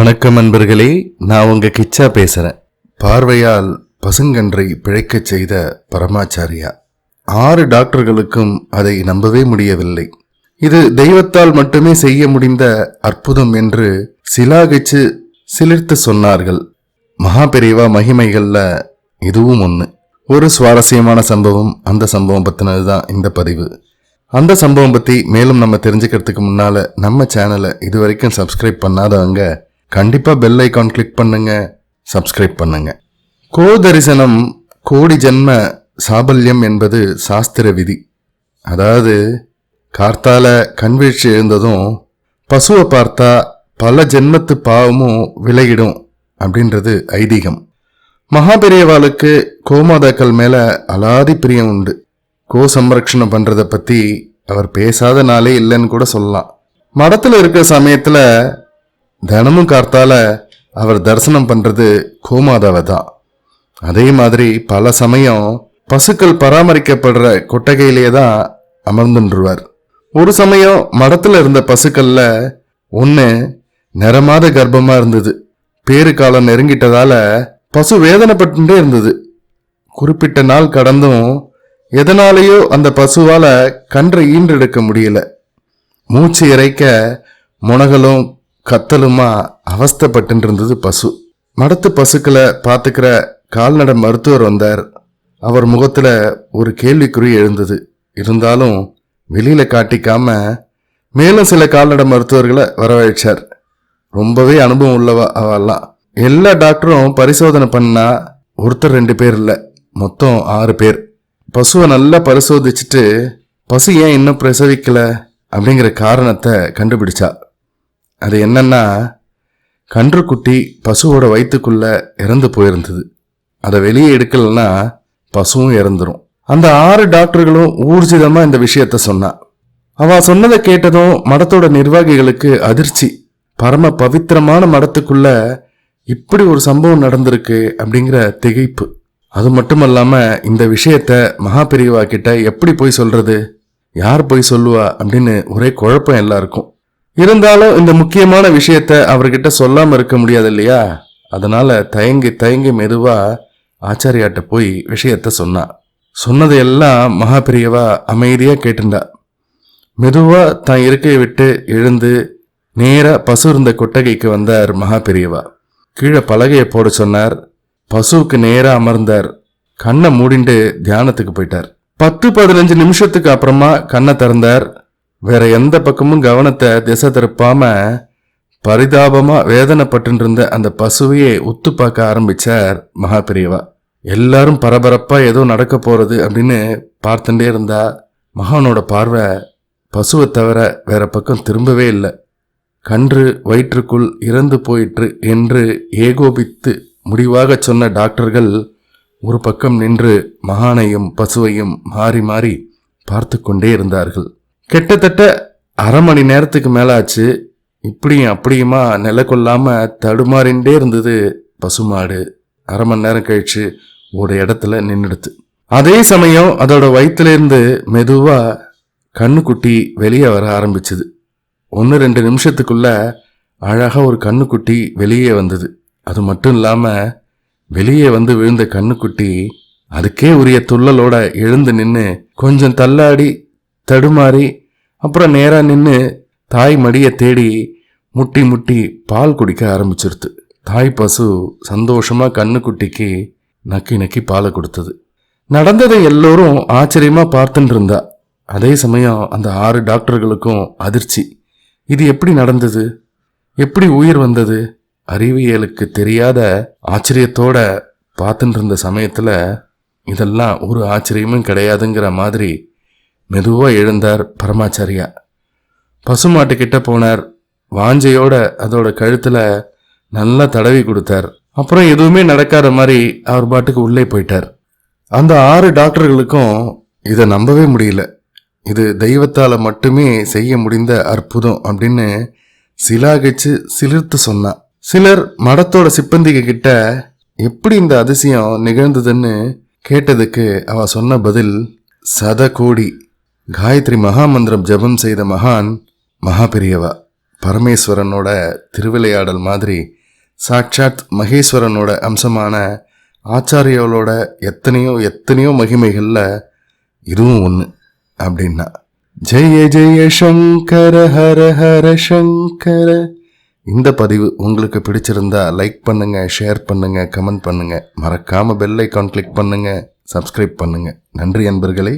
வணக்கம் நண்பர்களே, நான் உங்க கிச்சா பேசுறேன். பார்வையால் பசுங்கன்றை பிழைக்கச் செய்த பரமாச்சாரியா. 6 டாக்டர்களுக்கும் அதை நம்பவே முடியவில்லை. இது தெய்வத்தால் மட்டுமே செய்ய முடிந்த அற்புதம் என்று சிலாகிச்சு சிலிர்த்து சொன்னார்கள். மகாபெரிவா மகிமைகள்ல இதுவும் ஒன்று. ஒரு சுவாரஸ்யமான சம்பவம். அந்த சம்பவம் பத்தினதுதான் இந்த பதிவு. அந்த சம்பவம் பத்தி மேலும் நம்ம தெரிஞ்சுக்கிறதுக்கு முன்னால நம்ம சேனலை இது வரைக்கும் சப்ஸ்கிரைப் பண்ணாதவங்க கண்டிப்பா பெல் ஐகான் கிளிக் பண்ணுங்க, சப்ஸ்கிரைப் பண்ணுங்க. கோ தரிசனம் கோடி ஜென்ம சாபல்யம் என்பது சாஸ்திர விதி. அதாவது கார்த்தால கண்வீழ்ச்சி எழுந்ததும் பசுவை பார்த்தா பல ஜென்மத்து பாவமும் விலகிடும் அப்படின்றது ஐதீகம். மகாபெரியவாளுக்கு கோமாதாக்கள் மேல அலாதி பிரியம் உண்டு. கோ சம்ரக்ஷணம் பண்றதை பத்தி அவர் பேசாத நாளே இல்லைன்னு கூட சொல்லலாம். மடத்துல இருக்கிற சமயத்துல தினமும் கார்த்தால அவர் தரிசனம் பண்றது கோமாதாவை தான். அதே மாதிரி பல சமயம் பசுக்கள் பராமரிக்கப்படுற கொட்டகையிலேயே தான் அமர்ந்துருவார். ஒரு சமயம் மடத்துல இருந்த பசுக்கள்ல ஒன்று நிறமாத கர்ப்பமா இருந்தது. பேறு காலம் நெருங்கிட்டதால பசு வேதனைப்பட்டுட்டே இருந்தது. குறிப்பிட்ட நாள் கடந்தும் எதனாலேயோ அந்த பசுவால கன்றை ஈன்றெடுக்க முடியல. மூச்சு இறைக்க முனகலும் கத்தலுமா அவஸ்தப்பட்டு இருந்தது பசு. மடத்து பசுக்களை பார்த்துக்கிற கால்நடை மருத்துவர் வந்தார். அவர் முகத்துல ஒரு கேள்விக்குறி எழுந்தது. இருந்தாலும் வெளியில காட்டிக்காம மேலும் சில கால்நடை மருத்துவர்களை வரவழைச்சார். ரொம்பவே அனுபவம் உள்ளவா அவெல்லாம். எல்லா டாக்டரும் பரிசோதனை பண்ணா ஒருத்தர் 2 பேர் இல்லை, மொத்தம் 6 பேர். பசுவை நல்லா பரிசோதிச்சுட்டு பசு ஏன் இன்னும் பிரசவிக்கல அப்படிங்கிற காரணத்தை கண்டுபிடிச்சா. அது என்னன்னா, கன்றுக்குட்டி பசுவோட வயிற்றுக்குள்ள இறந்து போயிருந்தது. அதை வெளியே எடுக்கலன்னா பசுவும் இறந்துரும். அந்த 6 டாக்டர்களும் ஊர்ஜிதமா இந்த விஷயத்த சொன்னா. அவ சொன்னதை கேட்டதும் மடத்தோட நிர்வாகிகளுக்கு அதிர்ச்சி. பரம பவித்திரமான மடத்துக்குள்ள இப்படி ஒரு சம்பவம் நடந்திருக்கு அப்படிங்கிற திகைப்பு. அது மட்டுமல்லாம இந்த விஷயத்த மகாபெரிவா கிட்ட எப்படி போய் சொல்றது, யார் போய் சொல்லுவா அப்படின்னு ஒரே குழப்பம் எல்லாருக்கும். இருந்தாலும் இந்த முக்கியமான விஷயத்த அவர்கிட்ட சொல்லாம இருக்க முடியாது இல்லையா? அதனால தயங்கி மெதுவா ஆச்சாரியாட்ட போய் விஷயத்த சொன்னா. சொன்னதையெல்லாம் மகாபெரியவா அமைதியா கேட்டுண்டா. மெதுவா தான் இருக்கையை விட்டு எழுந்து நேரா பசு இருந்த கொட்டகைக்கு வந்தார் மகாபெரியவா. கீழே பலகையை போட சொன்னார். பசுவுக்கு நேரா அமர்ந்தார். கண்ணை மூடிண்டு தியானத்துக்கு போயிட்டார். 10-15 நிமிஷத்துக்கு அப்புறமா கண்ணை திறந்தார். வேற எந்த பக்கமும் கவனத்தை திசை திருப்பாம பரிதாபமா வேதனைப்பட்டு இருந்த அந்த பசுவையே உத்து பார்க்க ஆரம்பிச்சார் மகாபெரியவா. எல்லாரும் பரபரப்பா ஏதோ நடக்க போறது அப்படின்னு பார்த்துட்டே இருந்தா மகானோட பார்வை பசுவை தவிர வேற பக்கம் திரும்பவே இல்லை. கன்று வயிற்றுக்குள் இறந்து போயிற்று என்று ஏகோபித்து முடிவாக சொன்ன டாக்டர்கள் ஒரு பக்கம் நின்று மகானையும் பசுவையும் மாறி மாறி பார்த்து கொண்டே இருந்தார்கள். கிட்டத்தட்ட அரை மணி நேரத்துக்கு மேலாச்சு. இப்படியும் அப்படியுமா நிலை கொள்ளாம தடுமாறிண்டே இருந்தது பசுமாடு. அரை மணி நேரம் கழிச்சு ஒரு இடத்துல நின்றுடுது. அதே சமயம் அதோட வயிற்றுலேருந்து மெதுவா கண்ணுக்குட்டி வெளியே வர ஆரம்பிச்சுது. 1-2 நிமிஷத்துக்குள்ள அழகா ஒரு கண்ணுக்குட்டி வெளியே வந்தது. அது மட்டும் இல்லாம வெளியே வந்து விழுந்த கண்ணுக்குட்டி அதுக்கே உரிய துள்ளலோட எழுந்து நின்று கொஞ்சம் தள்ளாடி தடுமாறி அப்புறம் நேரா நின்று தாய் மடியை தேடி முட்டி முட்டி பால் குடிக்க ஆரம்பிச்சிருது. தாய் பசு சந்தோஷமா கண்ணுக்குட்டிக்கு நக்கி நக்கி பாலை கொடுத்தது. நடந்ததை எல்லோரும் ஆச்சரியமா பார்த்துட்டு இருந்தா. அதே சமயம் அந்த 6 டாக்டர்களுக்கும் அதிர்ச்சி. இது எப்படி நடந்தது, எப்படி உயிர் வந்தது? அறிவியலுக்கு தெரியாத ஆச்சரியத்தோட பார்த்துட்டு இருந்த சமயத்துல இதெல்லாம் ஒரு ஆச்சரியமும் கிடையாதுங்கிற மாதிரி மெதுவா எழுந்தார் பரமாச்சாரியா. பசுமாட்டுக்கிட்ட போனார். வாஞ்சையோட அதோட கழுத்துல நல்லா தடவி கொடுத்தார். அப்புறம் எதுவுமே நடக்காத மாதிரி அவர் பாட்டுக்கு உள்ளே போயிட்டார். அந்த 6 டாக்டர்களுக்கும் இதை நம்பவே முடியல. இது தெய்வத்தால மட்டுமே செய்ய முடிந்த அற்புதம் அப்படின்னு சிலாகிச்சு சிலிர்த்து சொன்னா. சிலர் மடத்தோட சிப்பந்திக கிட்ட எப்படி இந்த அதிசயம் நிகழ்ந்ததுன்னு கேட்டதுக்கு அவ சொன்ன பதில், சத கோடி காயத்ரி மகாமந்திரம் ஜபம் செய்த மகான் மகாபெரியவா. பரமேஸ்வரனோட திருவிளையாடல் மாதிரி சாட்சாத் மகேஸ்வரனோட அம்சமான ஆச்சாரியாவோட எத்தனையோ எத்தனையோ மகிமைகளில் இதுவும் ஒன்று அப்படின்னா. ஜெய ஜெய சங்கர ஹர ஹர சங்கர. இந்த பதிவு உங்களுக்கு பிடிச்சிருந்தா லைக் பண்ணுங்க, ஷேர் பண்ணுங்க, கமெண்ட் பண்ணுங்க, மறக்காம பெல் ஐக்கான் கிளிக் பண்ணுங்க, சப்ஸ்கிரைப் பண்ணுங்க. நன்றி அன்பர்களே.